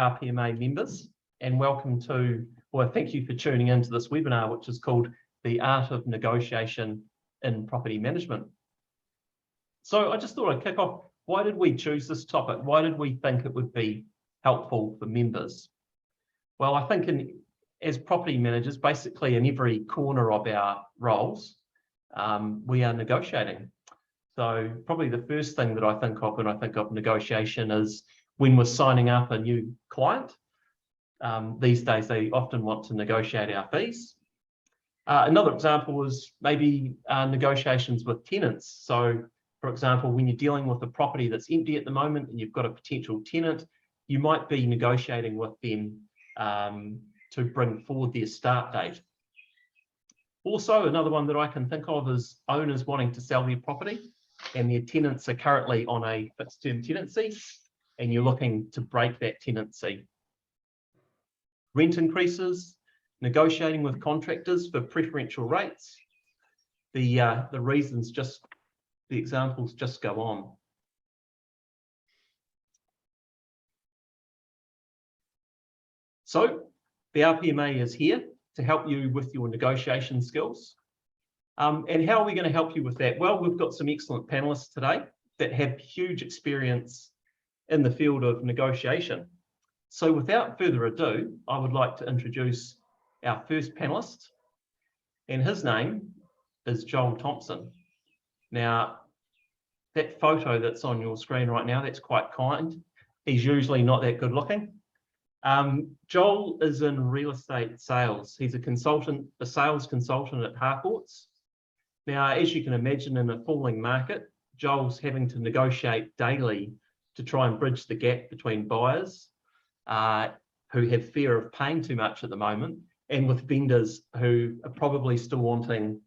RPMA members, and welcome to, well, thank you for tuning into this webinar, which is called The Art of Negotiation in Property Management. So I just thought I'd kick off, why did we choose this topic? Why did we think it would be helpful for members? Well, I think as property managers, basically in every corner of our roles, we are negotiating. So probably the first thing that I think of when I think of negotiation is when we're signing up a new client. These days, they often want to negotiate our fees. Another example is maybe negotiations with tenants. So, for example, when you're dealing with a property that's empty at the moment and you've got a potential tenant, you might be negotiating with them to bring forward their start date. Also, another one that I can think of is owners wanting to sell their property and their tenants are currently on a fixed term tenancy and you're looking to break that tenancy. Rent increases, negotiating with contractors for preferential rates. The reasons just, the examples just go on. So the RPMA is here to help you with your negotiation skills. And how are we going to help you with that? Well, we've got some excellent panelists today that have huge experience in the field of negotiation. So without further ado, I would like to introduce our first panelist, and his name is Joel Thompson. Now, that photo that's on your screen right now, that's quite kind. He's usually not that good looking. Joel is in real estate sales. He's a sales consultant at Harcourts. Now, as you can imagine, in a falling market, Joel's having to negotiate daily to try and bridge the gap between buyers who have fear of paying too much at the moment and with vendors who are probably still wanting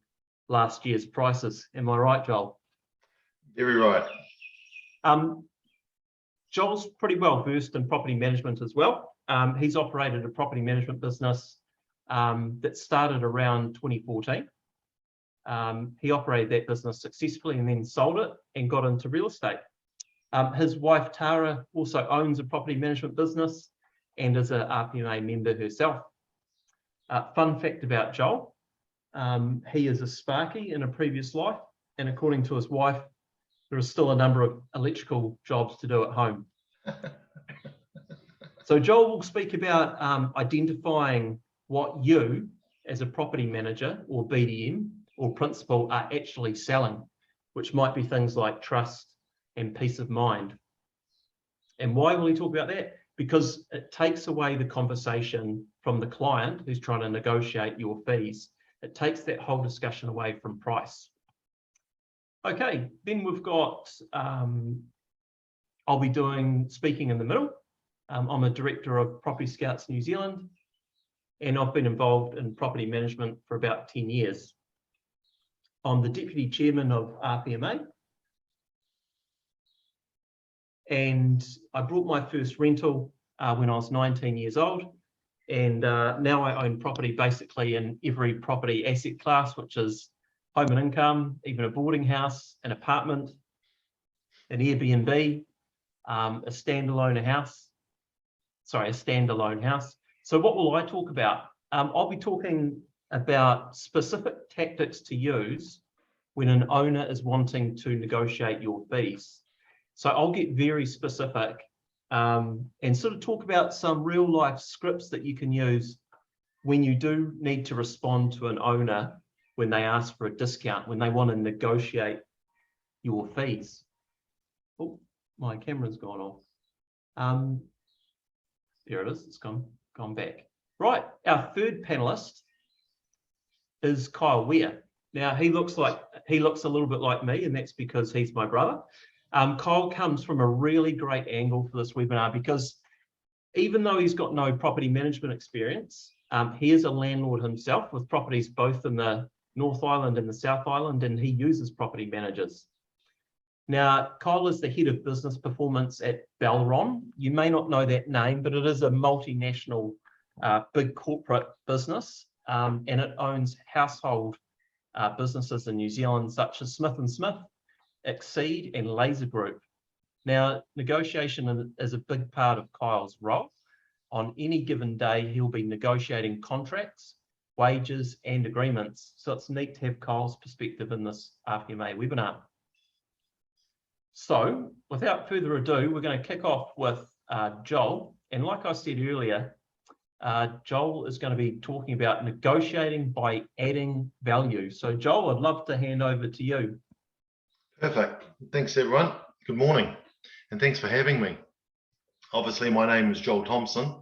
last year's prices. Am I right, Joel? Very right. Joel's pretty well versed in property management as well. He's operated a property management business that started around 2014. He operated that business successfully and then sold it and got into real estate. His wife, Tara, also owns a property management business and is an RPMA member herself. Fun fact about Joel, he is a Sparky in a previous life, and according to his wife, there is still a number of electrical jobs to do at home. So Joel will speak about identifying what you, as a property manager or BDM or principal, are actually selling, which might be things like trust and peace of mind. And why will he talk about that? Because it takes away the conversation from the client who's trying to negotiate your fees. It takes that whole discussion away from price. Okay, then we've got, I'll be speaking in the middle. I'm a director of Property Scouts New Zealand, and I've been involved in property management for about 10 years. I'm the deputy chairman of RPMA, and I brought my first rental when I was 19 years old, and now I own property basically in every property asset class, which is home and income, even a boarding house, an apartment, an Airbnb, a standalone house. So what will I talk about? I'll be talking about specific tactics to use when an owner is wanting to negotiate your fees. So I'll get very specific and sort of talk about some real life scripts that you can use when you do need to respond to an owner when they ask for a discount, when they want to negotiate your fees. Oh, my camera's gone off. There it is, it's gone back. Right, our third panelist is Kyle Weir. Now he looks a little bit like me, and that's because he's my brother. Kyle comes from a really great angle for this webinar because even though he's got no property management experience, he is a landlord himself with properties both in the North Island and the South Island, and he uses property managers. Now, Kyle is the head of business performance at Belron. You may not know that name, but it is a multinational big corporate business, and it owns household businesses in New Zealand such as Smith & Smith, Exceed and Laser Group. Now, negotiation is a big part of Kyle's role. on any given day, he'll be negotiating contracts, wages, and agreements. So it's neat to have Kyle's perspective in this RPMA webinar. So without further ado, we're going to kick off with Joel. And like I said earlier, Joel is going to be talking about negotiating by adding value. So Joel, I'd love to hand over to you. Perfect. Thanks, everyone. Good morning, and thanks for having me. Obviously, my name is Joel Thompson,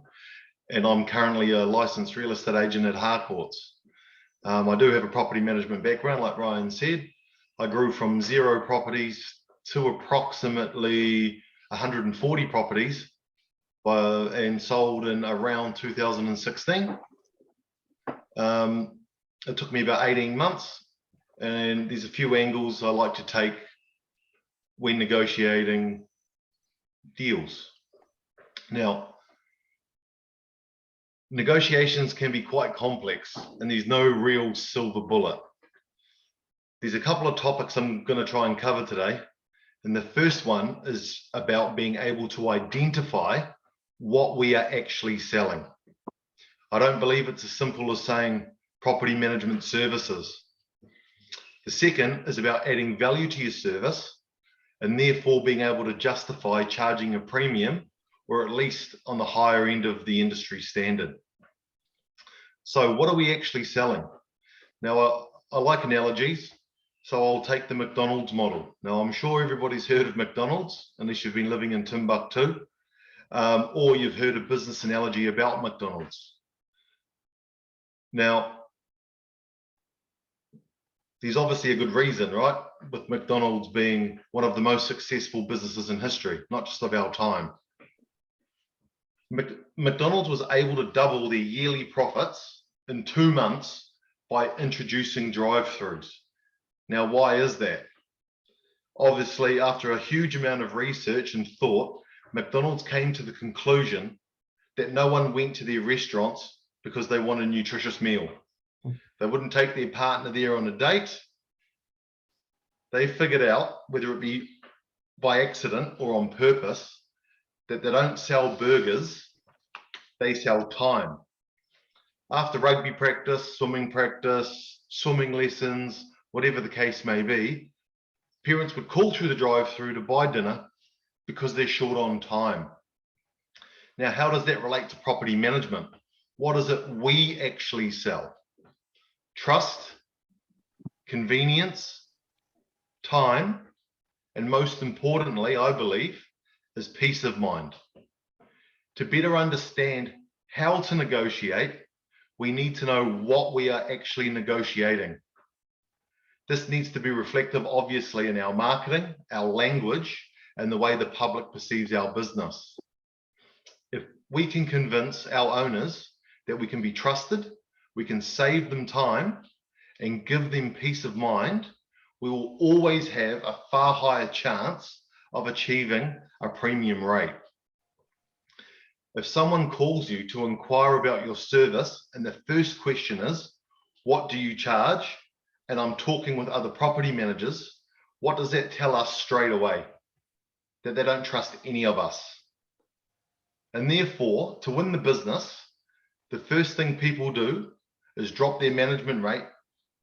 and I'm currently a licensed real estate agent at Harcourts. I do have a property management background, like Ryan said. I grew from 0 properties to approximately 140 properties and sold in around 2016. It took me about 18 months, and there's a few angles I like to take when negotiating deals. Now, negotiations can be quite complex, and there's no real silver bullet. There's a couple of topics I'm going to try and cover today. And the first one is about being able to identify what we are actually selling. I don't believe it's as simple as saying property management services. The second is about adding value to your service and therefore being able to justify charging a premium, or at least on the higher end of the industry standard. So what are we actually selling? Now, I like analogies, so I'll take the McDonald's model. Now, I'm sure everybody's heard of McDonald's, unless you've been living in Timbuktu, or you've heard a business analogy about McDonald's. Now, there's obviously a good reason, right? With McDonald's being one of the most successful businesses in history, not just of our time. McDonald's was able to double their yearly profits in 2 months by introducing drive-thrus. Now, why is that? Obviously, after a huge amount of research and thought, McDonald's came to the conclusion that no one went to their restaurants because they want a nutritious meal. They wouldn't take their partner there on a date. They figured out, whether it be by accident or on purpose, that they don't sell burgers, they sell time. After rugby practice, swimming lessons, whatever the case may be, parents would call through the drive-thru to buy dinner because they're short on time. Now, how does that relate to property management? What is it we actually sell? Trust, convenience, time, and most importantly, I believe, is peace of mind. To better understand how to negotiate, we need to know what we are actually negotiating. This needs to be reflective, obviously, in our marketing, our language, and the way the public perceives our business. If we can convince our owners that we can be trusted, we can save them time and give them peace of mind, we will always have a far higher chance of achieving a premium rate. If someone calls you to inquire about your service and the first question is, what do you charge? And I'm talking with other property managers, what does that tell us straight away? That they don't trust any of us. And therefore, to win the business, the first thing people do is drop their management rate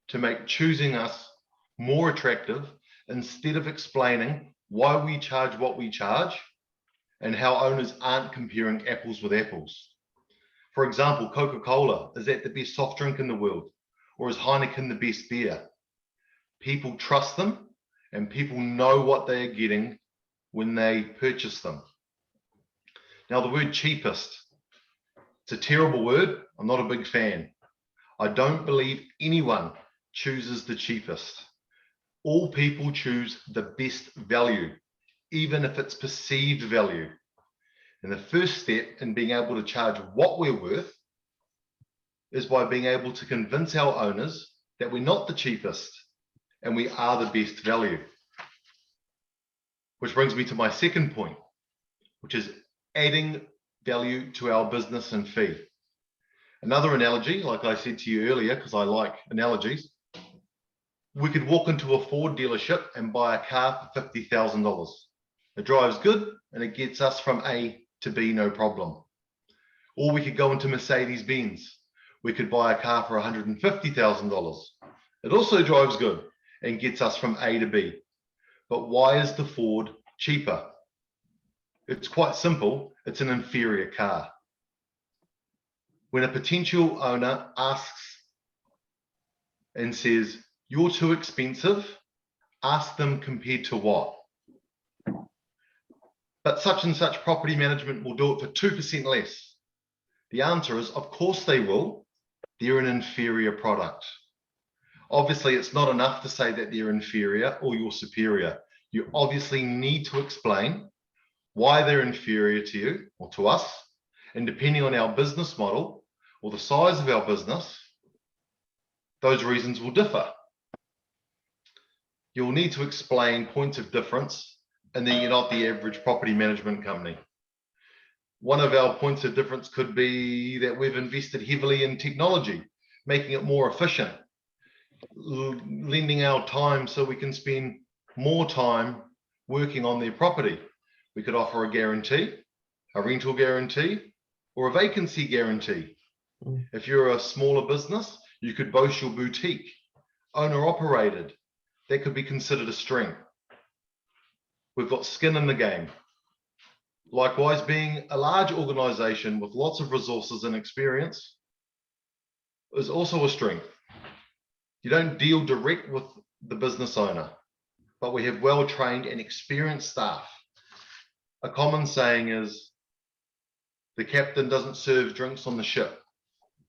to make choosing us more attractive, instead of explaining why we charge what we charge and how owners aren't comparing apples with apples. For example, Coca-Cola, is that the best soft drink in the world? Or is Heineken the best beer? People trust them, and people know what they are getting when they purchase them. Now, the word cheapest, it's a terrible word. I'm not a big fan. I don't believe anyone chooses the cheapest. All people choose the best value, even if it's perceived value. And the first step in being able to charge what we're worth is by being able to convince our owners that we're not the cheapest and we are the best value. Which brings me to my second point, which is adding value to our business and fee. Another analogy, like I said to you earlier, because I like analogies, we could walk into a Ford dealership and buy a car for $50,000. It drives good and it gets us from A to B, no problem. Or we could go into Mercedes-Benz. We could buy a car for $150,000. It also drives good and gets us from A to B. But why is the Ford cheaper? It's quite simple. It's an inferior car. When a potential owner asks and says, "You're too expensive," ask them compared to what? But such and such property management will do it for 2% less. The answer is, of course they will. They're an inferior product. Obviously, it's not enough to say that they're inferior or you're superior. You obviously need to explain why they're inferior to you or to us. And depending on our business model or the size of our business, those reasons will differ. You'll need to explain points of difference, and then you're not the average property management company. One of our points of difference could be that we've invested heavily in technology, making it more efficient, lending our time so we can spend more time working on their property. We could offer a guarantee, a rental guarantee, or a vacancy guarantee. If you're a smaller business, you could boast your boutique, owner operated. That could be considered a strength. We've got skin in the game. Likewise, being a large organization with lots of resources and experience is also a strength. You don't deal direct with the business owner, but we have well-trained and experienced staff. A common saying is, the captain doesn't serve drinks on the ship.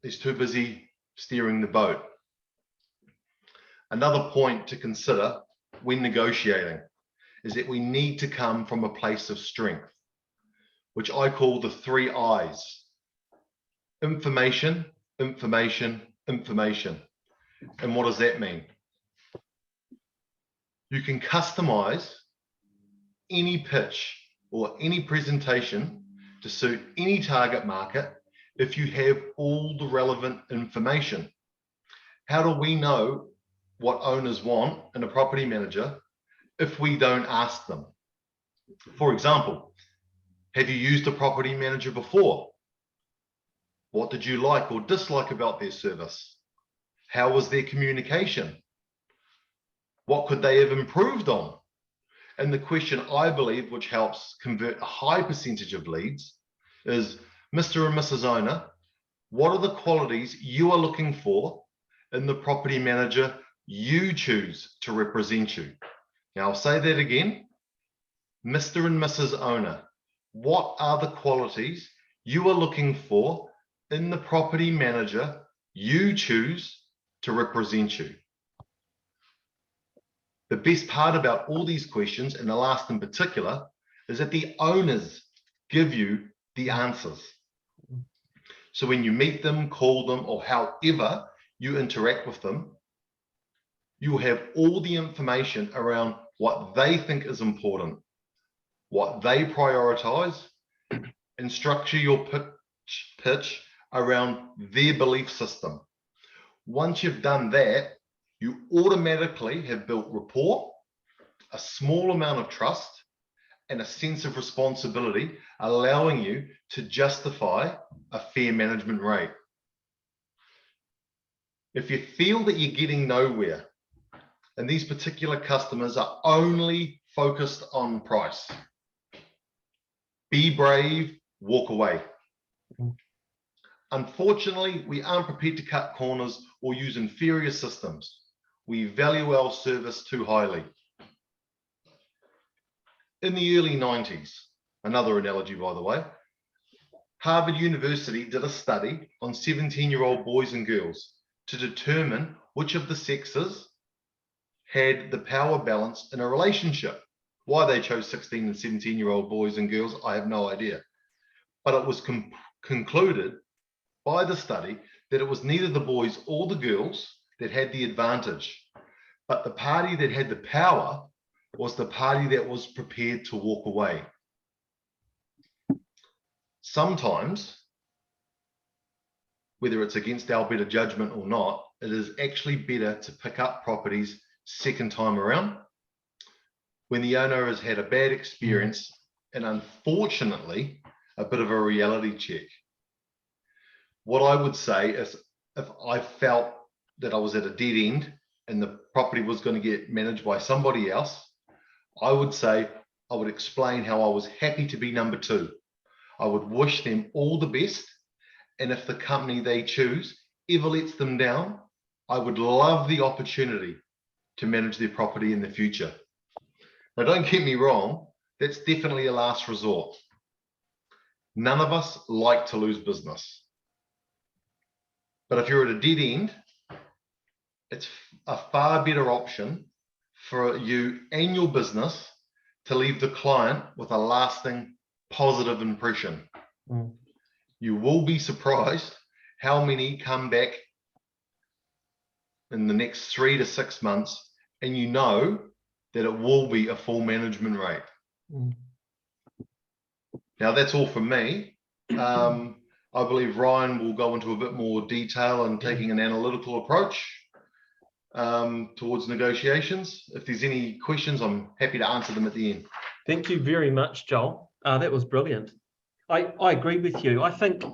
He's too busy steering the boat. Another point to consider when negotiating is that we need to come from a place of strength, which I call the 3 I's. Information, information, information. And what does that mean? You can customize any pitch or any presentation to suit any target market if you have all the relevant information. How do we know what owners want in a property manager if we don't ask them? For example, have you used a property manager before? What did you like or dislike about their service? How was their communication? What could they have improved on? And the question I believe, which helps convert a high percentage of leads, is, Mr. and Mrs. Owner, what are the qualities you are looking for in the property manager you choose to represent you? Now, I'll say that again. Mr. and Mrs. Owner, what are the qualities you are looking for in the property manager you choose to represent you? The best part about all these questions, and the last in particular, is that the owners give you the answers. So when you meet them, call them, or however you interact with them, you will have all the information around what they think is important, what they prioritize, and structure your pitch around their belief system. Once you've done that, you automatically have built rapport, a small amount of trust, and a sense of responsibility, allowing you to justify a fair management rate. If you feel that you're getting nowhere and these particular customers are only focused on price, be brave, walk away. Unfortunately, we aren't prepared to cut corners or use inferior systems. We value our service too highly. In the early 90s, another analogy by the way, Harvard University did a study on 17-year-old boys and girls to determine which of the sexes had the power balance in a relationship. Why they chose 16 and 17-year-old boys and girls, I have no idea. But it was concluded by the study that it was neither the boys or the girls that had the advantage, but the party that had the power was the party that was prepared to walk away. Sometimes, whether it's against our better judgment or not, it is actually better to pick up properties second time around when the owner has had a bad experience and unfortunately a bit of a reality check. what I would say is, if I felt that I was at a dead end and the property was going to get managed by somebody else, I would say, I would explain how I was happy to be number two. I would wish them all the best. And if the company they choose ever lets them down, I would love the opportunity to manage their property in the future. Now, don't get me wrong, that's definitely a last resort. None of us like to lose business. But if you're at a dead end, it's a far better option for you and your business to leave the client with a lasting positive impression. Mm. You will be surprised how many come back in the next 3 to 6 months, and you know that it will be a full management rate. Mm. Now, that's all from me. I believe Ryan will go into a bit more detail and taking an analytical approach towards negotiations. If there's any questions, I'm happy to answer them at the end. Thank you very much, Joel. That was brilliant. I agree with you. I think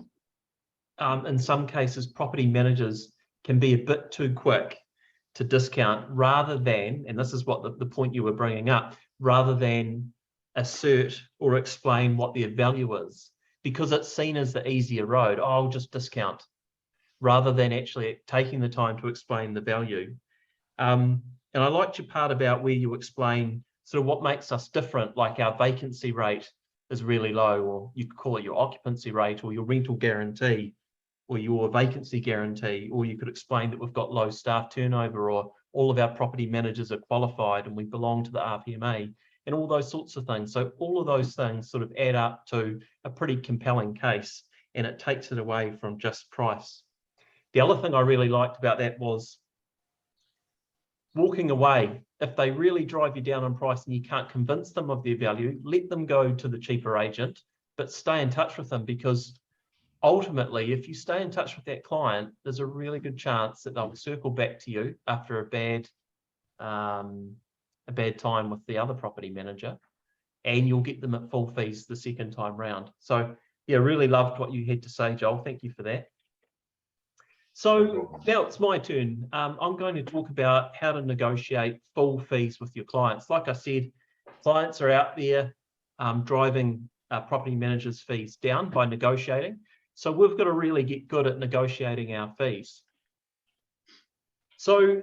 in some cases, property managers can be a bit too quick to discount rather than, and this is what the point you were bringing up, rather than assert or explain what their value is, because it's seen as the easier road. Oh, I'll just discount, rather than actually taking the time to explain the value. And I liked your part about where you explain sort of what makes us different, like our vacancy rate is really low, or you could call it your occupancy rate, or your rental guarantee, or your vacancy guarantee, or you could explain that we've got low staff turnover, or all of our property managers are qualified and we belong to the RPMA, and all those sorts of things. So all of those things sort of add up to a pretty compelling case, and it takes it away from just price. The other thing I really liked about that was walking away. If they really drive you down on price and you can't convince them of their value, let them go to the cheaper agent, but stay in touch with them, because ultimately, if you stay in touch with that client, there's a really good chance that they'll circle back to you after a bad time with the other property manager, and you'll get them at full fees the second time round. So yeah, really loved what you had to say, Joel. Thank you for that. So now it's my turn. I'm going to talk about how to negotiate full fees with your clients. Like I said, clients are out there driving property managers' fees down by negotiating. So we've got to really get good at negotiating our fees. So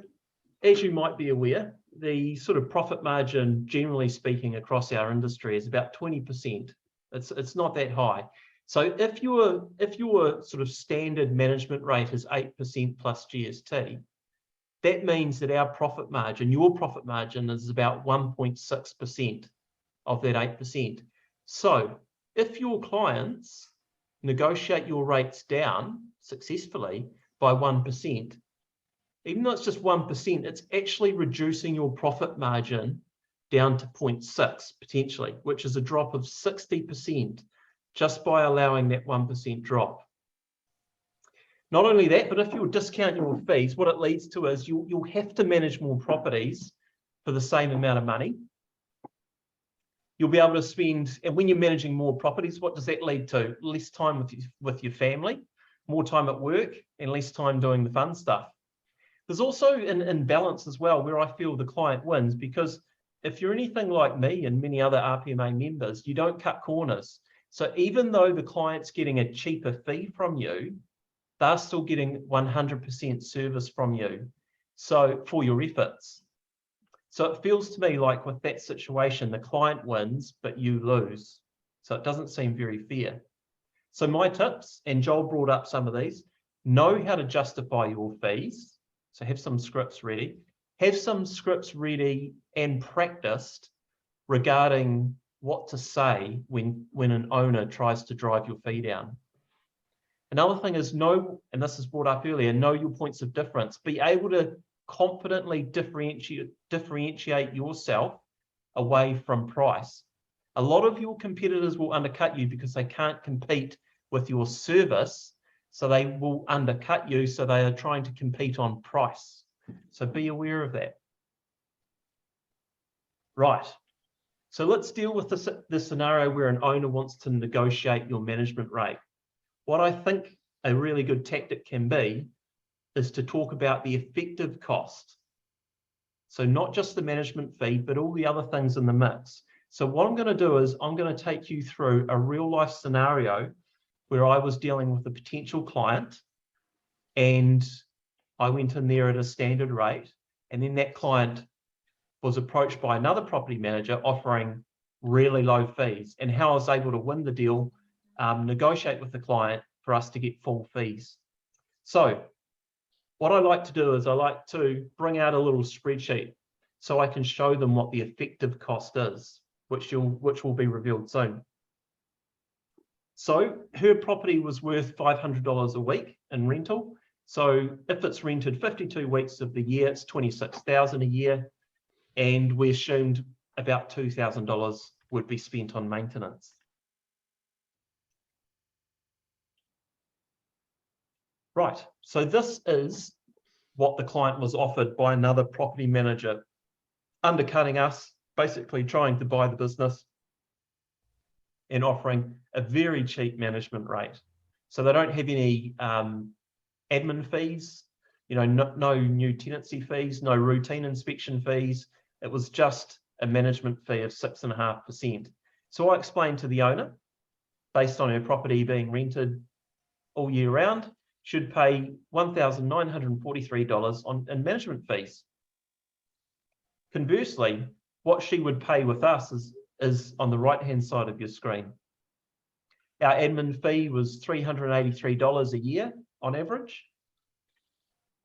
as you might be aware, the sort of profit margin, generally speaking, across our industry is about 20%. It's not that high. So if your sort of standard management rate is 8% plus GST, that means that our profit margin, your profit margin, is about 1.6% of that 8%. So if your clients negotiate your rates down successfully by 1%, even though it's just 1%, it's actually reducing your profit margin down to 0.6 potentially, which is a drop of 60% just by allowing that 1% drop. Not only that, but if you discount your fees, what it leads to is you'll have to manage more properties for the same amount of money. You'll be able to spend, and when you're managing more properties, what does that lead to? Less time with your family, more time at work, and less time doing the fun stuff. There's also an imbalance as well where I feel the client wins, because if you're anything like me and many other RPMA members, you don't cut corners. So even though the client's getting a cheaper fee from you, they're still getting 100% service from you, so for your efforts. So it feels to me like with that situation, the client wins, but you lose. So it doesn't seem very fair. So my tips, and Joel brought up some of these, know how to justify your fees. So have some scripts ready. Have some scripts ready and practiced regarding what to say when an owner tries to drive your fee down. Another thing is know, and this is brought up earlier, know your points of difference. Be able to confidently differentiate yourself away from price. A lot of your competitors will undercut you because they can't compete with your service, so they will undercut you, so they are trying to compete on price. So be aware of that. Right. So let's deal with this scenario where an owner wants to negotiate your management rate. What I think a really good tactic can be is to talk about the effective cost. So not just the management fee, but all the other things in the mix. So what I'm going to do is I'm going to take you through a real life scenario where I was dealing with a potential client and I went in there at a standard rate, and then that client was approached by another property manager offering really low fees, and how I was able to win the deal, negotiate with the client for us to get full fees. So what I like to do is I like to bring out a little spreadsheet so I can show them what the effective cost is, which will be revealed soon. So her property was worth $500 a week in rental. So if it's rented 52 weeks of the year, it's $26,000 a year. And we assumed about $2,000 would be spent on maintenance. Right, so this is what the client was offered by another property manager, undercutting us, basically trying to buy the business and offering a very cheap management rate. So they don't have any admin fees, no new tenancy fees, no routine inspection fees. It was just a management fee of 6.5%. So I explained to the owner, based on her property being rented all year round, should pay $1,943 in management fees. Conversely, what she would pay with us is on the right-hand side of your screen. Our admin fee was $383 a year on average,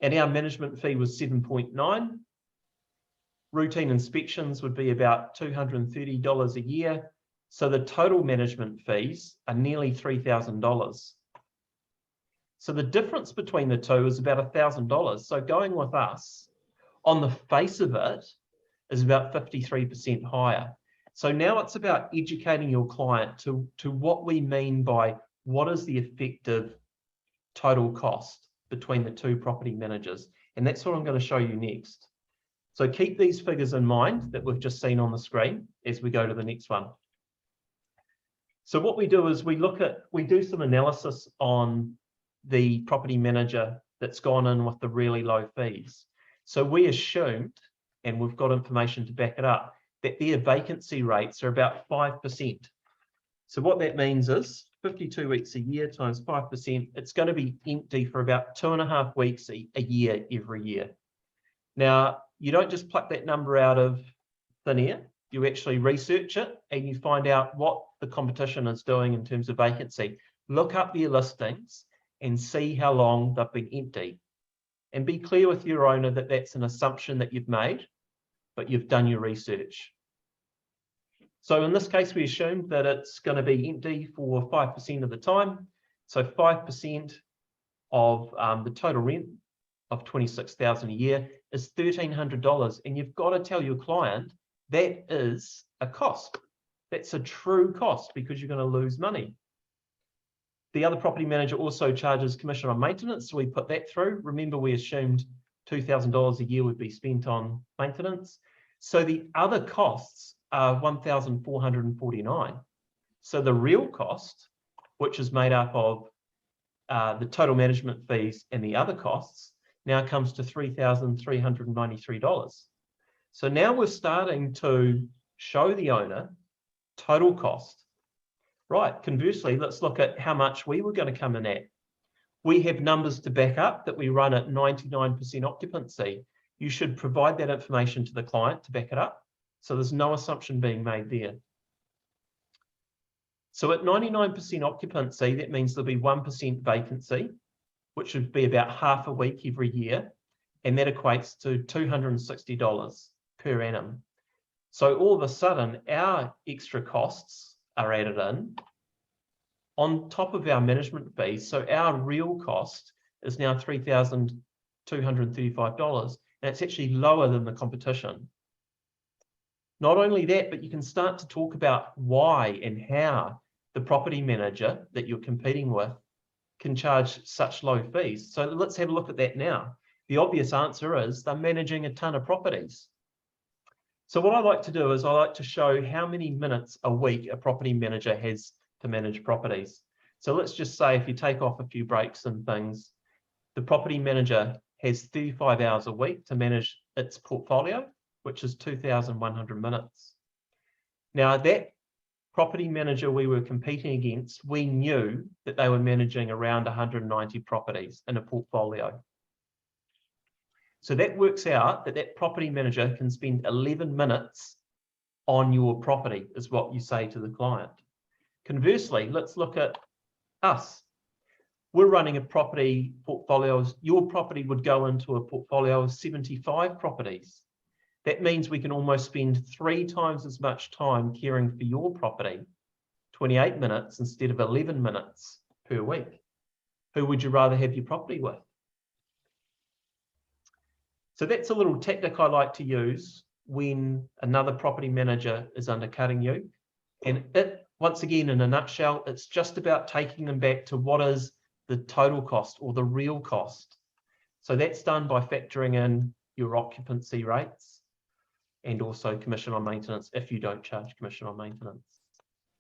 and our management fee was 7.9. Routine inspections would be about $230 a year. So the total management fees are nearly $3,000. So the difference between the two is about $1,000. So going with us, on the face of it, is about 53% higher. So now it's about educating your client to what we mean by what is the effective total cost between the two property managers. And that's what I'm going to show you next. So keep these figures in mind that we've just seen on the screen as we go to the next one. So what we do is we do some analysis on the property manager that's gone in with the really low fees. So we assumed, and we've got information to back it up, that their vacancy rates are about 5%. So what that means is 52 weeks a year times 5%, it's going to be empty for about 2.5 weeks a year every year. Now, you don't just pluck that number out of thin air, you actually research it and you find out what the competition is doing in terms of vacancy. Look up their listings and see how long they've been empty. And be clear with your owner that that's an assumption that you've made, but you've done your research. So in this case, we assumed that it's going to be empty for 5% of the time. So 5% of the total rent of $26,000 a year is $1,300. And you've got to tell your client that is a cost. That's a true cost because you're going to lose money. The other property manager also charges commission on maintenance. So we put that through. Remember, we assumed $2,000 a year would be spent on maintenance. So the other costs are $1,449. So the real cost, which is made up of the total management fees and the other costs, now comes to $3,393. So now we're starting to show the owner total cost. Right, conversely, let's look at how much we were going to come in at. We have numbers to back up that we run at 99% occupancy. You should provide that information to the client to back it up. So there's no assumption being made there. So at 99% occupancy, that means there'll be 1% vacancy, which would be about half a week every year. And that equates to $260 per annum. So all of a sudden, our extra costs are added in on top of our management fees. So our real cost is now $3,235, and it's actually lower than the competition. Not only that, but you can start to talk about why and how the property manager that you're competing with can charge such low fees. So let's have a look at that now. The obvious answer is they're managing a ton of properties. So what I like to do is I like to show how many minutes a week a property manager has to manage properties. So let's just say if you take off a few breaks and things, the property manager has 35 hours a week to manage its portfolio, which is 2,100 minutes. Now that property manager we were competing against, we knew that they were managing around 190 properties in a portfolio. So that works out that that property manager can spend 11 minutes on your property, is what you say to the client. Conversely, let's look at us. We're running a property portfolio. Your property would go into a portfolio of 75 properties. That means we can almost spend 3 times as much time caring for your property, 28 minutes instead of 11 minutes per week. Who would you rather have your property with? So that's a little tactic I like to use when another property manager is undercutting you. And it, once again, in a nutshell, it's just about taking them back to what is the total cost or the real cost. So that's done by factoring in your occupancy rates and also commission on maintenance if you don't charge commission on maintenance.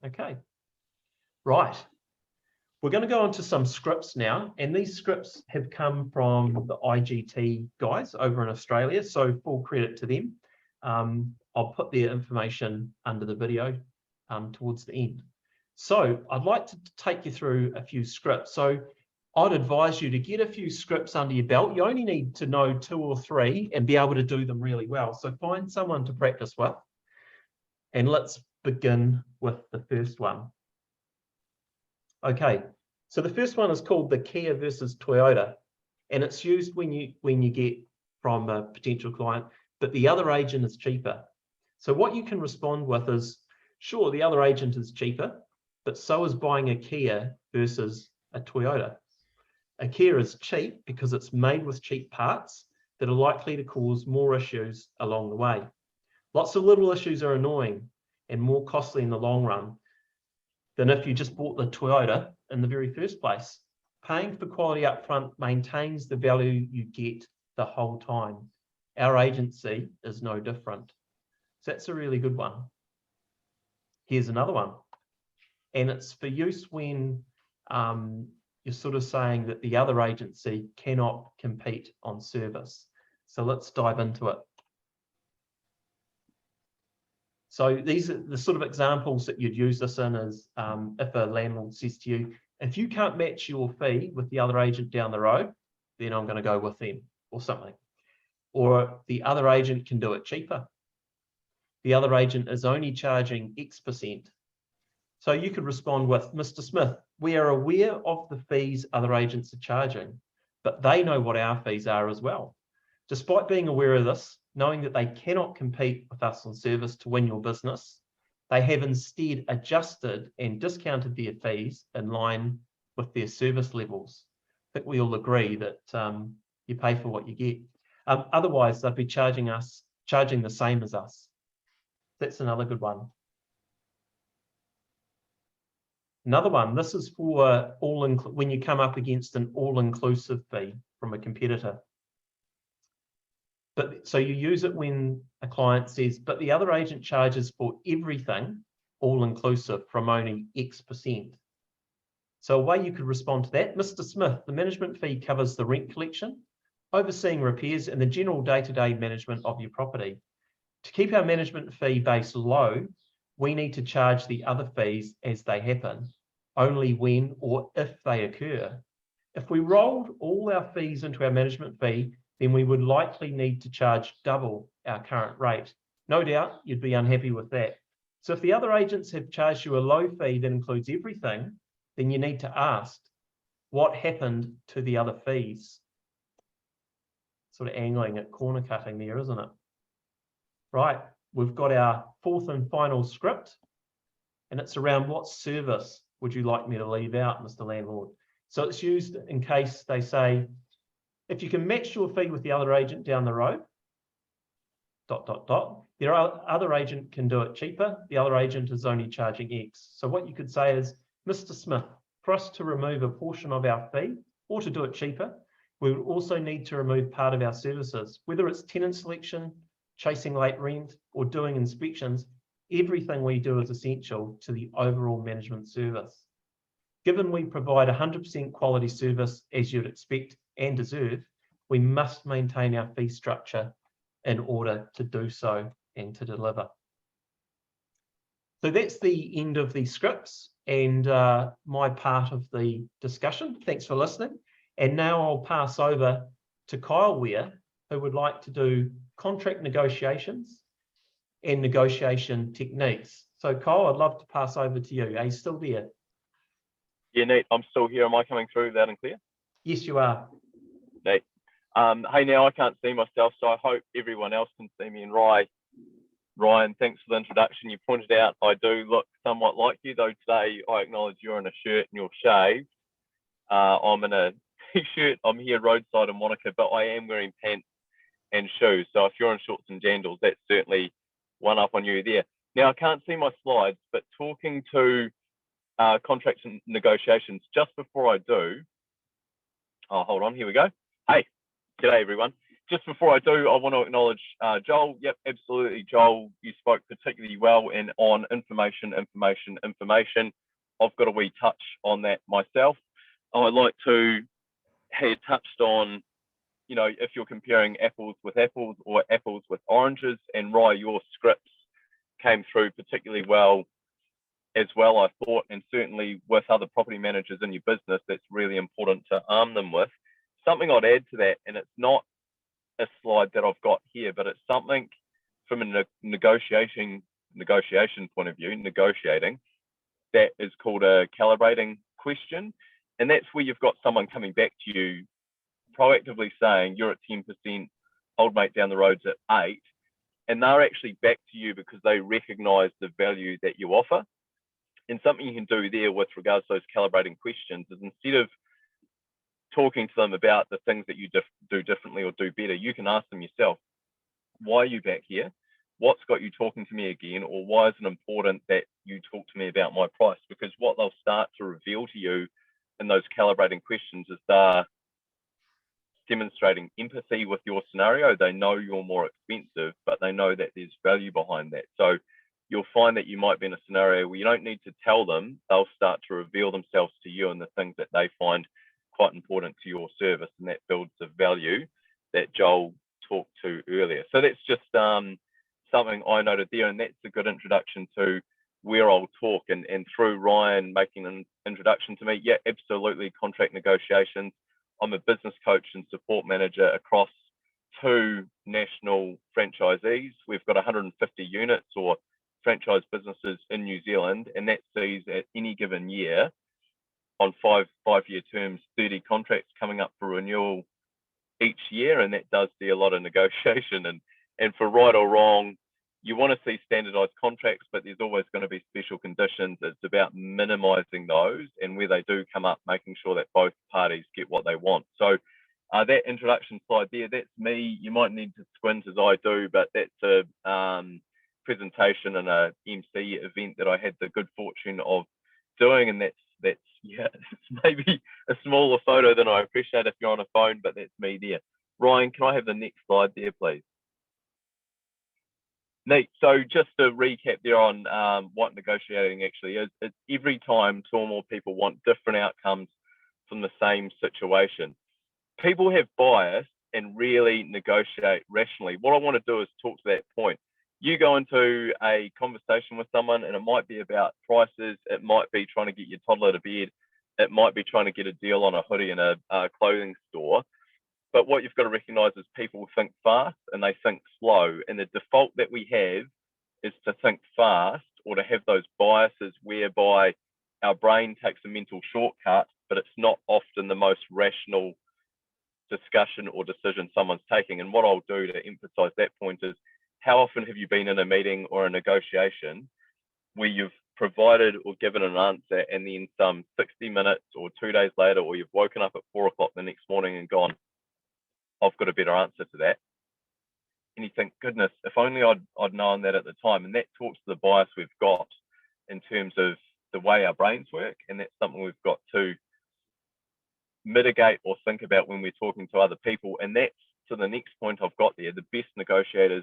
Okay, right. We're going to go on to some scripts now, and these scripts have come from the IGT guys over in Australia, so full credit to them. I'll put their information under the video towards the end. So I'd like to take you through a few scripts. So I'd advise you to get a few scripts under your belt. You only need to know 2 or 3 and be able to do them really well. So find someone to practice with. And let's begin with the first one. Okay, so the first one is called the Kia versus Toyota, and it's used when you get from a potential client, but the other agent is cheaper. So what you can respond with is, sure, the other agent is cheaper, but so is buying a Kia versus a Toyota. A Kia is cheap because it's made with cheap parts that are likely to cause more issues along the way. Lots of little issues are annoying and more costly in the long run than if you just bought the Toyota in the very first place. Paying for quality up front maintains the value you get the whole time. Our agency is no different. So that's a really good one. Here's another one. And it's for use when you're sort of saying that the other agency cannot compete on service. So let's dive into it. So these are the sort of examples that you'd use this in is if a landlord says to you, if you can't match your fee with the other agent down the road, then I'm going to go with them or something. Or the other agent can do it cheaper. The other agent is only charging X%. So you could respond with, Mr. Smith, we are aware of the fees other agents are charging, but they know what our fees are as well. Despite being aware of this, knowing that they cannot compete with us on service to win your business, they have instead adjusted and discounted their fees in line with their service levels. I think we all agree that you pay for what you get. Otherwise, they'd be charging the same as us. That's another good one. Another one, this is for when you come up against an all-inclusive fee from a competitor. But so you use it when a client says, but the other agent charges for everything all-inclusive from only X%. So a way you could respond to that, Mr. Smith, the management fee covers the rent collection, overseeing repairs and the general day-to-day management of your property. To keep our management fee base low, we need to charge the other fees as they happen, only when or if they occur. If we rolled all our fees into our management fee, then we would likely need to charge double our current rate. No doubt you'd be unhappy with that. So if the other agents have charged you a low fee that includes everything, then you need to ask, what happened to the other fees? Sort of angling at corner cutting there, isn't it? Right, we've got our fourth and final script, and it's around what service would you like me to leave out, Mr. Landlord? So it's used in case they say, if you can match your fee with the other agent down the road, ... the other agent can do it cheaper. The other agent is only charging X. So what you could say is, Mr. Smith, for us to remove a portion of our fee or to do it cheaper, we would also need to remove part of our services, whether it's tenant selection, chasing late rent, or doing inspections. Everything we do is essential to the overall management service. Given we provide 100% quality service as you'd expect and deserve, we must maintain our fee structure in order to do so and to deliver. So that's the end of the scripts and my part of the discussion. Thanks for listening. And now I'll pass over to Kyle Weir, who would like to do contract negotiations and negotiation techniques. So Kyle, I'd love to pass over to you. Are you still there? Yeah, Nate, I'm still here. Am I coming through loud and clear? Yes, you are. Nate. Hey, now I can't see myself, so I hope everyone else can see me. And Ryan, thanks for the introduction. You pointed out I do look somewhat like you, though today I acknowledge you're in a shirt and you're shaved. I'm in a t-shirt. I'm here roadside in Wanaka, but I am wearing pants and shoes. So if you're in shorts and jandals, that's certainly one up on you there. Now, I can't see my slides, but talking to contracts and negotiations, just before I do, oh, hold on, here we go. Hey, g'day everyone. Just before I do, I want to acknowledge Joel. Yep, absolutely, Joel. You spoke particularly well and on information. I've got a wee touch on that myself. I'd like to have touched on, you know, if you're comparing apples with apples or apples with oranges, and Ryan, your scripts came through particularly well as well, I thought, and certainly with other property managers in your business, that's really important to arm them with. Something I'd add to that, and it's not a slide that I've got here, but it's something from a negotiation point of view, negotiating, that is called a calibrating question. And that's where you've got someone coming back to you proactively saying you're at 10%, old mate down the road's at 8%, and they're actually back to you because they recognize the value that you offer. And something you can do there with regards to those calibrating questions is, instead of talking to them about the things that you do differently or do better, you can ask them yourself, why are you back here? What's got you talking to me again? Or why is it important that you talk to me about my price? Because what they'll start to reveal to you in those calibrating questions is they're demonstrating empathy with your scenario. They know you're more expensive, but they know that there's value behind that. So you'll find that you might be in a scenario where you don't need to tell them. They'll start to reveal themselves to you and the things that they find quite important to your service, and that builds the value that Joel talked to earlier. So that's just something I noted there, and that's a good introduction to where I'll talk. And through Ryan making an introduction to me, yeah, absolutely, contract negotiations. I'm a business coach and support manager across 2 national franchisees. We've got 150 units or franchise businesses in New Zealand, and that sees at any given year on five-year terms, 30 contracts coming up for renewal each year, and that does see a lot of negotiation. And for right or wrong, you want to see standardized contracts, but there's always going to be special conditions. It's about minimizing those, and where they do come up, making sure that both parties get what they want. So that introduction slide there, that's me. You might need to squint as I do, but that's a presentation and a MC event that I had the good fortune of doing, and that's yeah, it's maybe a smaller photo than I appreciate if you're on a phone, but that's me there. Ryan, can I have the next slide there, please? Neat. So just to recap there on what negotiating actually is, it's every time 2 or more people want different outcomes from the same situation. People have bias and really negotiate rationally. What I want to do is talk to that point. You go into a conversation with someone and it might be about prices, it might be trying to get your toddler to bed, it might be trying to get a deal on a hoodie in a clothing store. But what you've got to recognize is people think fast and they think slow. And the default that we have is to think fast, or to have those biases whereby our brain takes a mental shortcut, but it's not often the most rational discussion or decision someone's taking. And what I'll do to emphasize that point is, how often have you been in a meeting or a negotiation where you've provided or given an answer, and then some 60 minutes or 2 days later, or you've woken up at 4 o'clock the next morning and gone, I've got a better answer to that. And you think, goodness, if only I'd known that at the time. And that talks to the bias we've got in terms of the way our brains work. And that's something we've got to mitigate or think about when we're talking to other people. And that's to the next point I've got there. The best negotiators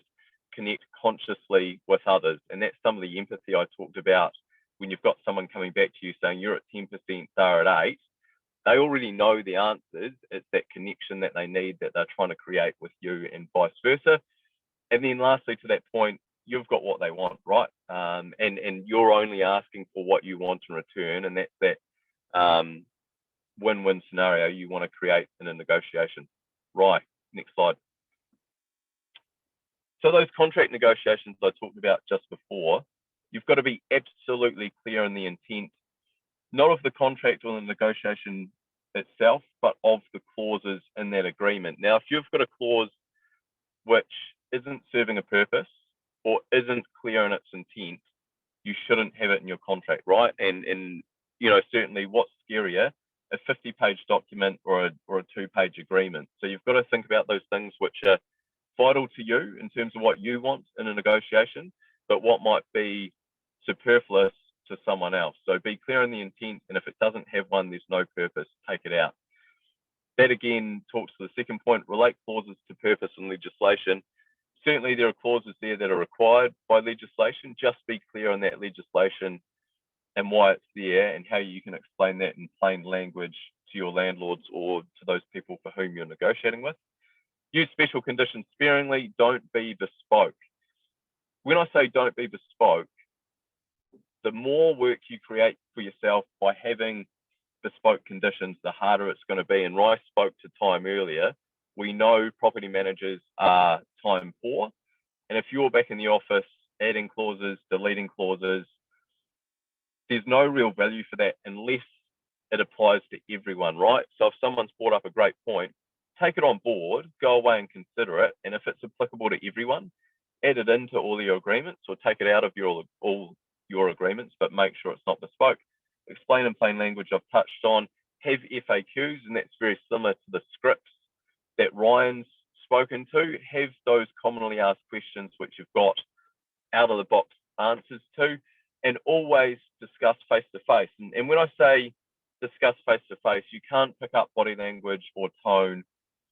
connect consciously with others. And that's some of the empathy I talked about when you've got someone coming back to you saying you're at 10%, they're at 8, they already know the answers. It's that connection that they need that they're trying to create with you and vice versa. And then lastly, to that point, you've got what they want, right? And you're only asking for what you want in return, and that's that win-win scenario you want to create in a negotiation. Right, next slide. So those contract negotiations I talked about just before, you've got to be absolutely clear in the intent, not of the contract or the negotiation itself, but of the clauses in that agreement. Now, if you've got a clause which isn't serving a purpose or isn't clear in its intent, you shouldn't have it in your contract, right? And you know, certainly what's scarier, a 50-page document or a 2-page agreement. So you've got to think about those things which are vital to you in terms of what you want in a negotiation, but what might be superfluous to someone else. So be clear in the intent, and if it doesn't have one, there's no purpose, take it out. That again talks to the second point, relate clauses to purpose and legislation. Certainly there are clauses there that are required by legislation. Just be clear on that legislation and why it's there and how you can explain that in plain language to your landlords or to those people for whom you're negotiating with. Use special conditions sparingly, don't be bespoke. When I say don't be bespoke, the more work you create for yourself by having bespoke conditions, the harder it's going to be. And Rye spoke to time earlier. We know property managers are time poor. And if you're back in the office adding clauses, deleting clauses, there's no real value for that unless it applies to everyone, right? So if someone's brought up a great point, take it on board, go away and consider it. And if it's applicable to everyone, add it into all your agreements or take it out of all your agreements, but make sure it's not bespoke. Explain in plain language I've touched on. Have FAQs, and that's very similar to the scripts that Ryan's spoken to. Have those commonly asked questions which you've got out of the box answers to, and always discuss face-to-face. And when I say discuss face-to-face, you can't pick up body language or tone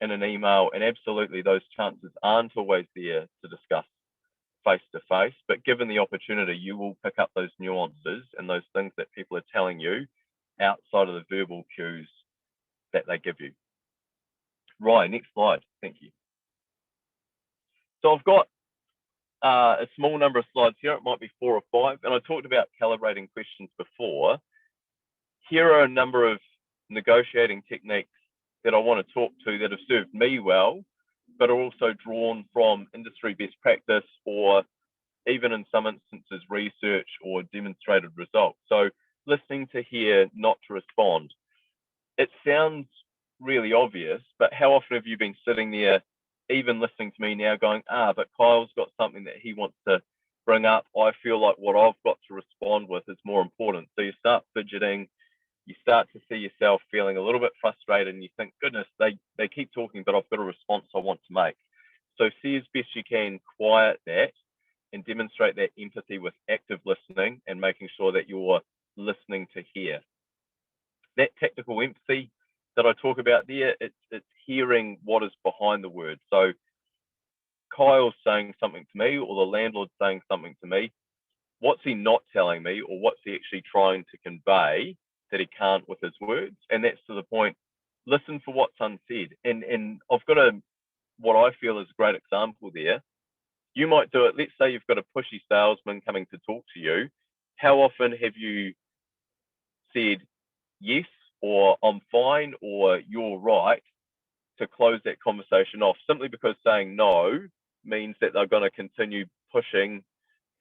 in an email, and absolutely those chances aren't always there to discuss face-to-face, but given the opportunity, you will pick up those nuances and those things that people are telling you outside of the verbal cues that they give you. Right, next slide, thank you. So I've got a small number of slides here, it might be 4 or 5, and I talked about calibrating questions before. Here are a number of negotiating techniques that I want to talk to that have served me well, but are also drawn from industry best practice or even in some instances research or demonstrated results. So listening to hear, not to respond. It sounds really obvious, but how often have you been sitting there, even listening to me now going, but Kyle's got something that he wants to bring up. I feel like what I've got to respond with is more important. So you start fidgeting, you start to see yourself feeling a little bit frustrated and you think, goodness, they keep talking, but I've got a response I want to make. So see as best you can, quiet that and demonstrate that empathy with active listening and making sure that you're listening to hear. That tactical empathy that I talk about there, it's hearing what is behind the word. So Kyle's saying something to me or the landlord's saying something to me. What's he not telling me, or what's he actually trying to convey that he can't with his words? And that's to the point, listen for what's unsaid. And I've got what I feel is a great example there. You might do it, let's say you've got a pushy salesman coming to talk to you. How often have you said yes, or I'm fine, or you're right, to close that conversation off, simply because saying no means that they're going to continue pushing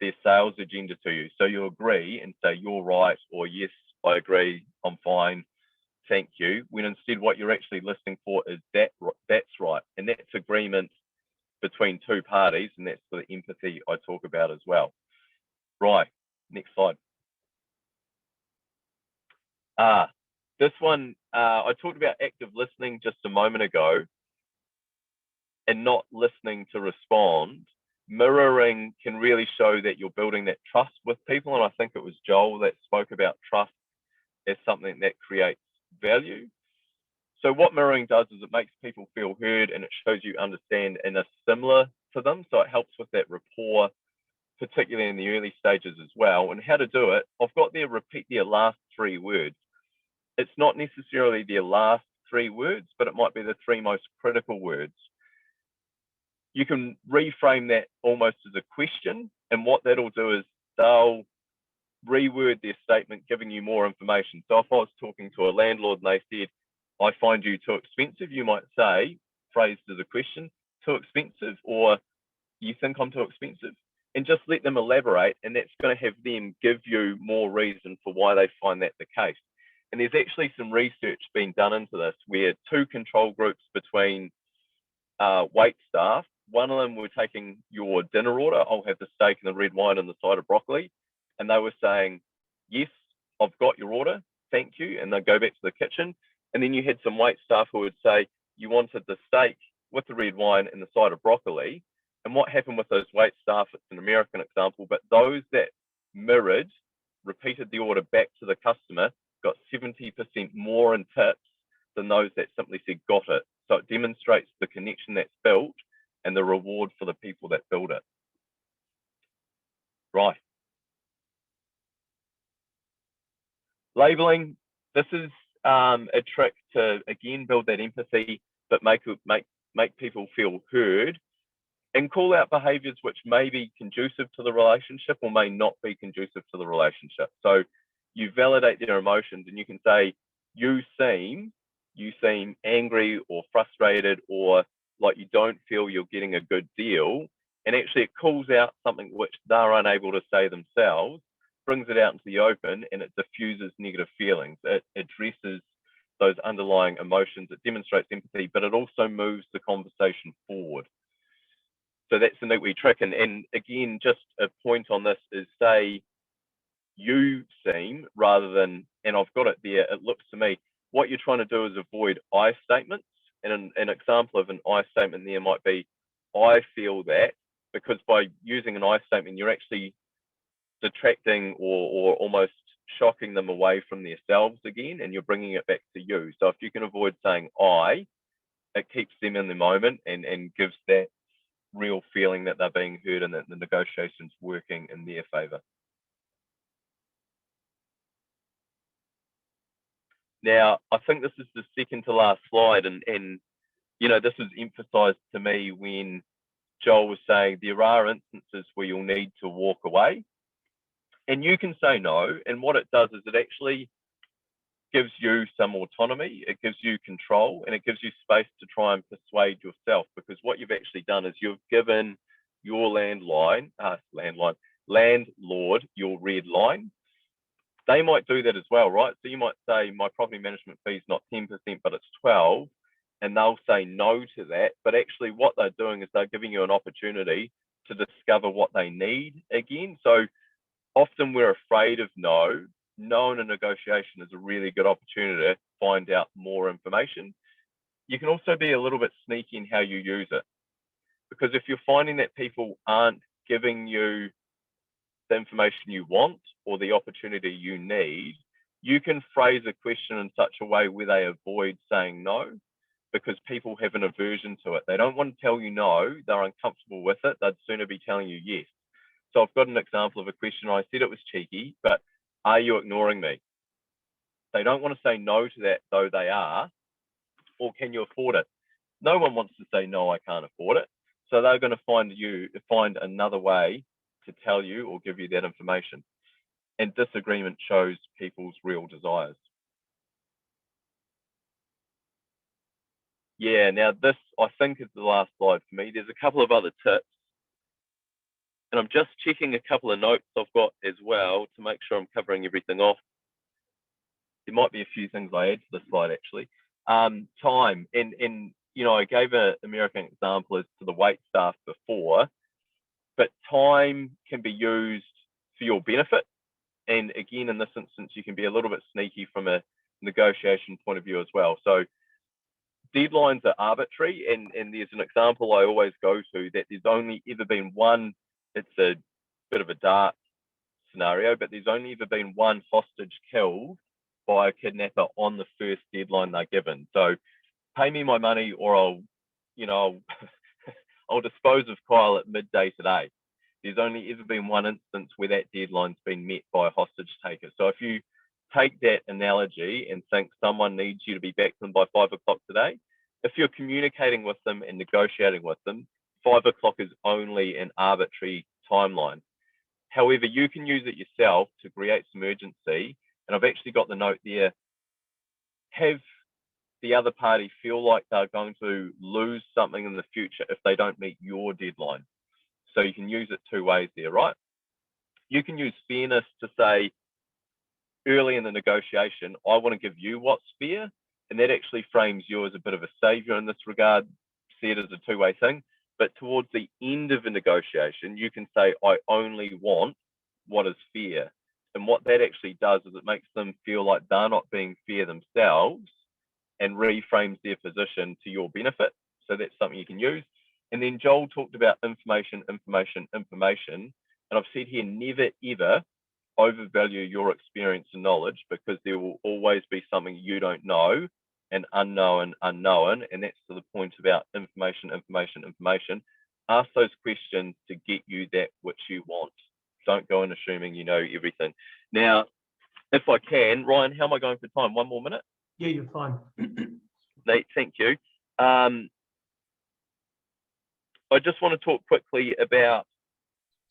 their sales agenda to you. So you agree and say you're right, or yes, I agree, I'm fine, thank you, when instead what you're actually listening for is that's right. And that's agreement between two parties, and that's the empathy I talk about as well. Right, next slide. This one, I talked about active listening just a moment ago and not listening to respond. Mirroring can really show that you're building that trust with people. And I think it was Joel that spoke about trust as something that creates value. So what mirroring does is it makes people feel heard and it shows you understand and are similar to them. So it helps with that rapport particularly in the early stages as well. And how to do it, I've got there repeat their last 3 words. It's not necessarily their last 3 words, but it might be the 3 most critical words. You can reframe that almost as a question, and what that'll do is they'll reword their statement, giving you more information. So if I was talking to a landlord and they said, I find you too expensive, you might say, phrased as a question, too expensive, or you think I'm too expensive, and just let them elaborate, and that's going to have them give you more reason for why they find that the case. And there's actually some research being done into this where 2 control groups between wait staff, one of them were taking your dinner order, I'll have the steak and the red wine and the side of broccoli, and they were saying, yes, I've got your order, thank you, and they'd go back to the kitchen. And then you had some wait staff who would say, you wanted the steak with the red wine and the side of broccoli. And what happened with those wait staff, it's an American example, but those that mirrored, repeated the order back to the customer, got 70% more in tips than those that simply said got it. So it demonstrates the connection that's built and the reward for the people that build it. Right. Labeling, this is a trick to, again, build that empathy, but make people feel heard, and call out behaviors which may be conducive to the relationship or may not be conducive to the relationship. So you validate their emotions, and you can say, you seem angry or frustrated, or like you don't feel you're getting a good deal. And actually it calls out something which they're unable to say themselves, brings it out into the open, and it diffuses negative feelings. It addresses those underlying emotions. It demonstrates empathy, but it also moves the conversation forward. So that's a neat wee trick. And again, just a point on this is, say you seem, rather than, and I've got it there, it looks to me, what you're trying to do is avoid I statements. And an example of an I statement there might be, I feel that, because by using an I statement, you're actually detracting or almost shocking them away from themselves again, and you're bringing it back to you. So if you can avoid saying I, it keeps them in the moment and gives that real feeling that they're being heard and that the negotiation's working in their favor. Now, I think this is the second to last slide, and you know, this was emphasized to me when Joel was saying there are instances where you'll need to walk away, and you can say no. And what it does is it actually gives you some autonomy, it gives you control, and it gives you space to try and persuade yourself, because what you've actually done is you've given your landlord your red line. They might do that as well, right? So you might say, my property management fee is not 10%, but it's 12%, and they'll say no to that. But actually what they're doing is they're giving you an opportunity to discover what they need again. So often we're afraid of no. No in a negotiation is a really good opportunity to find out more information. You can also be a little bit sneaky in how you use it, because if you're finding that people aren't giving you the information you want or the opportunity you need, you can phrase a question in such a way where they avoid saying no, because people have an aversion to it. They don't want to tell you no, they're uncomfortable with it, they'd sooner be telling you yes. So I've got an example of a question. I said it was cheeky, but are you ignoring me? They don't want to say no to that, though they are, or can you afford it? No one wants to say no, I can't afford it. So they're going to find another way to tell you or give you that information. And disagreement shows people's real desires. Yeah, now this, I think, is the last slide for me. There's a couple of other tips, and I'm just checking a couple of notes I've got as well to make sure I'm covering everything off. There might be a few things I add to the slide, actually. Time, and you know, I gave an American example as to the wait staff before, but time can be used for your benefit. And again, in this instance, you can be a little bit sneaky from a negotiation point of view as well. So deadlines are arbitrary, and there's an example I always go to that there's only ever been one, it's a bit of a dark scenario, but there's only ever been one hostage killed by a kidnapper on the first deadline they're given. So pay me my money or I'll dispose of Kyle at midday today. there's only ever been one instance where that deadline's been met by a hostage taker. So if you take that analogy and think someone needs you to be back to them by 5 o'clock today, if you're communicating with them and negotiating with them, 5 o'clock is only an arbitrary timeline. However, you can use it yourself to create some urgency. And I've actually got the note there. Have the other party feel like they're going to lose something in the future if they don't meet your deadline. So you can use it two ways there, right? You can use fairness to say, early in the negotiation, I want to give you what's fair. And that actually frames you as a bit of a savior in this regard, see it as a two-way thing. But towards the end of a negotiation, you can say, I only want what is fair. And what that actually does is it makes them feel like they're not being fair themselves and reframes their position to your benefit. So that's something you can use. And then Joel talked about information. And I've said here, never, ever overvalue your experience and knowledge, because there will always be something you don't know and unknown. And that's to the point about information. Ask those questions to get you that which you want. Don't go in assuming you know everything. Now, if I can, Ryan, how am I going for time? 1 more minute? Yeah, you're fine. Nate, thank you. I just want to talk quickly about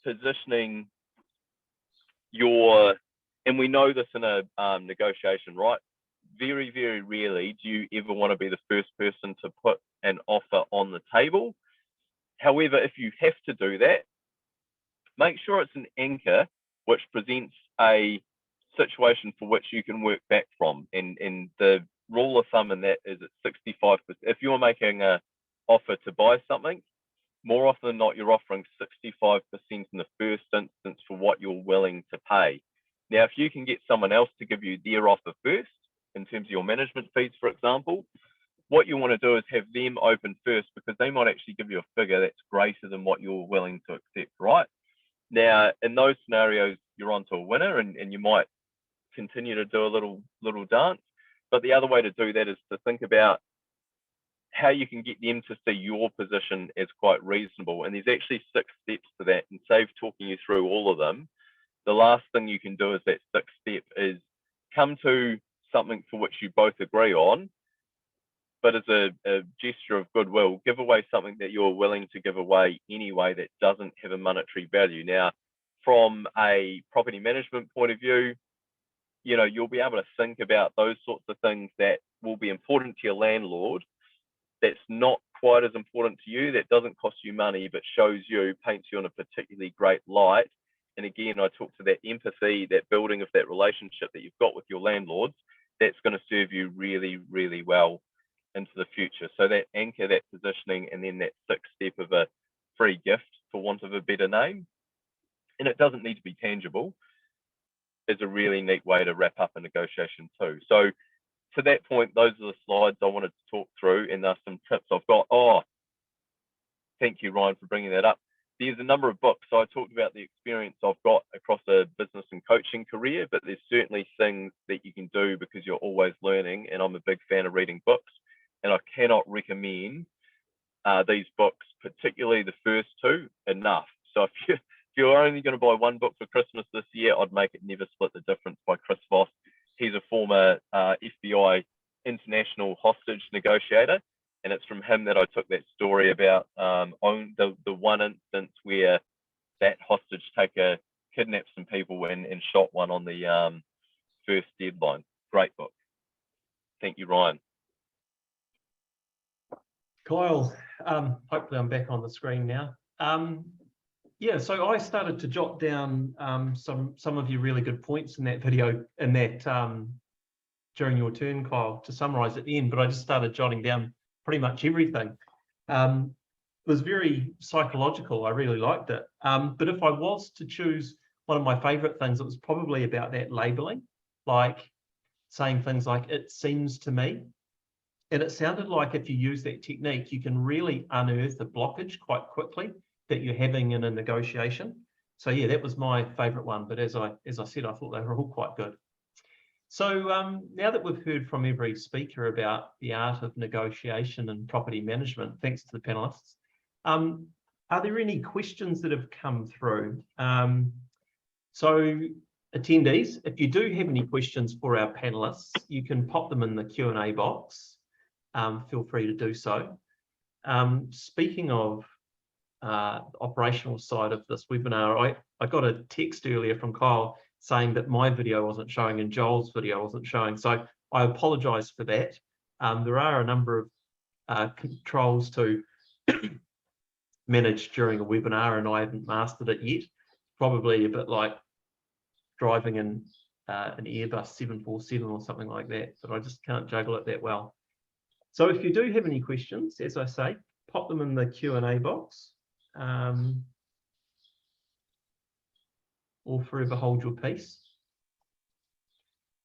positioning your, and we know this in a negotiation, right? Very, very rarely do you ever want to be the first person to put an offer on the table. However, if you have to do that, make sure it's an anchor which presents a situation for which you can work back from. And the rule of thumb in that is at 65%. If you're making an offer to buy something, more often than not, you're offering 65% in the first instance for what you're willing to pay. Now, if you can get someone else to give you their offer first, in terms of your management fees, for example, what you want to do is have them open first, because they might actually give you a figure that's greater than what you're willing to accept, right? Now, in those scenarios, you're onto a winner, and you might continue to do a little dance. But the other way to do that is to think about how you can get them to see your position as quite reasonable. And there's actually 6 steps to that. And save talking you through all of them, the last thing you can do is that 6th step is come to something for which you both agree on, but as a gesture of goodwill, give away something that you're willing to give away anyway that doesn't have a monetary value. Now, from a property management point of view, you know, you'll be able to think about those sorts of things that will be important to your landlord, that's not quite as important to you, that doesn't cost you money, but shows you, paints you in a particularly great light. And again, I talk to that empathy, that building of that relationship that you've got with your landlords, that's going to serve you really, really well into the future. So that anchor, that positioning, and then that 6th step of a free gift, for want of a better name, and it doesn't need to be tangible, is a really neat way to wrap up a negotiation too. So to that point, those are the slides I wanted to talk through, and there's some tips I've got. Oh, thank you, Ryan, for bringing that up. There's a number of books. So I talked about the experience I've got across a business and coaching career, but there's certainly things that you can do because you're always learning, and I'm a big fan of reading books, and I cannot recommend these books, particularly the first 2, enough. So if you're only going to buy 1 book for Christmas this year, I'd make it Never Split the Difference by Chris Voss. He's a former FBI international hostage negotiator, and it's from him that I took that story about on the one instance where that hostage taker kidnapped some people and shot one on the first deadline. Great book. Thank you, Ryan. Kyle, hopefully I'm back on the screen now. Yeah, so I started to jot down some of your really good points in that video, in that during your turn, Kyle, to summarize at the end, but I just started jotting down pretty much everything. It was very psychological. I really liked it. But if I was to choose one of my favorite things, it was probably about that labeling, like saying things like, it seems to me. And it sounded like if you use that technique, you can really unearth a blockage quite quickly that you're having in a negotiation. So yeah, that was my favorite one. But as I said, I thought they were all quite good. So now that we've heard from every speaker about the art of negotiation and property management, thanks to the panelists, Are there any questions that have come through? So attendees, if you do have any questions for our panelists, you can pop them in the Q&A box. Feel free to do so. Speaking of operational side of this webinar, I got a text earlier from Kyle saying that my video wasn't showing and Joel's video wasn't showing. So I apologize for that. There are a number of controls to manage during a webinar, and I haven't mastered it yet. Probably a bit like driving in an Airbus 747 or something like that, but I just can't juggle it that well. So if you do have any questions, as I say, pop them in the Q&A box, or forever hold your peace.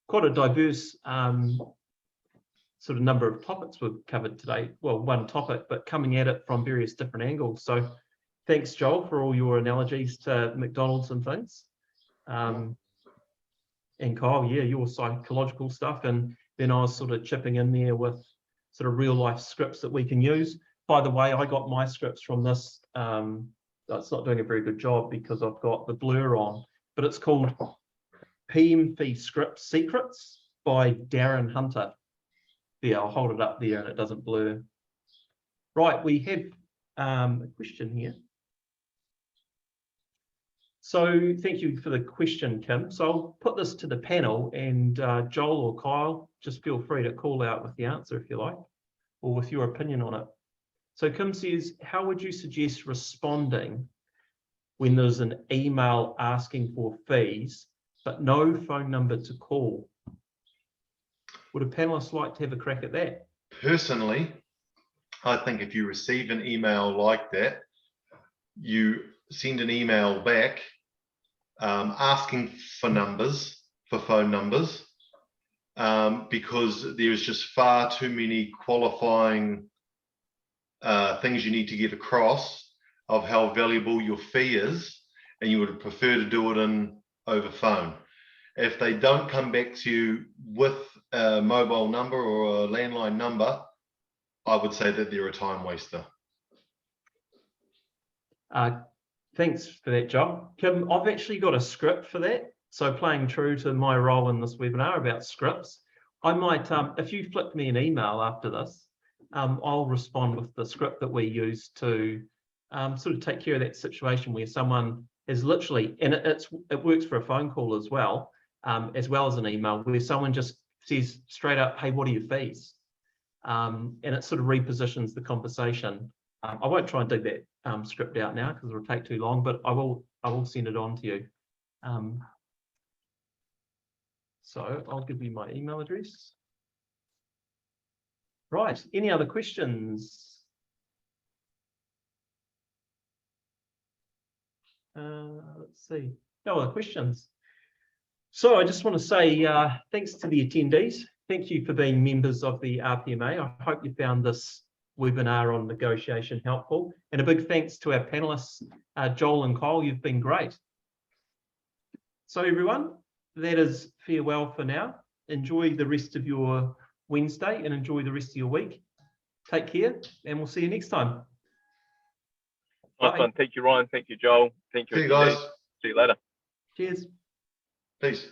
Quite a diverse sort of number of topics we've covered today. Well, one topic, but coming at it from various different angles. So thanks, Joel, for all your analogies to McDonald's and things. And Kyle, yeah, your psychological stuff. And then I was sort of chipping in there with sort of real life scripts that we can use. By the way, I got my scripts from this. It's not doing a very good job because I've got the blur on, but it's called PMV Script Secrets by Darren Hunter. Yeah, I'll hold it up there and it doesn't blur. Right, we have a question here. So thank you for the question, Kim. So I'll put this to the panel, and Joel or Kyle, just feel free to call out with the answer if you like, or with your opinion on it. So Kim says, how would you suggest responding when there's an email asking for fees, but no phone number to call? Would a panelist like to have a crack at that? Personally, I think if you receive an email like that, you send an email back asking for phone numbers, because there's just far too many qualifying things you need to get across of how valuable your fee is, and you would prefer to do it over phone. If they don't come back to you with a mobile number or a landline number, I would say that they're a time waster. Thanks for that, Joel. Kim, I've actually got a script for that. So playing true to my role in this webinar about scripts, I might, if you flick me an email after this, I'll respond with the script that we use to sort of take care of that situation where someone is literally, and it works for a phone call as well as an email, where someone just says straight up, hey, what are your fees? And it sort of repositions the conversation. I won't try and dig that script out now because it'll take too long, but I will send it on to you. So I'll give you my email address. Right, any other questions? Let's see, no other questions. So I just want to say thanks to the attendees. Thank you for being members of the RPMA. I hope you found this webinar on negotiation helpful. And a big thanks to our panelists, Joel and Kyle, you've been great. So everyone, that is farewell for now. Enjoy the rest of your Wednesday and enjoy the rest of your week. Take care and we'll see you next time. Nice one. Thank you, Ryan. Thank you, Joel. Thank you, See you guys. See you later. Cheers. Peace.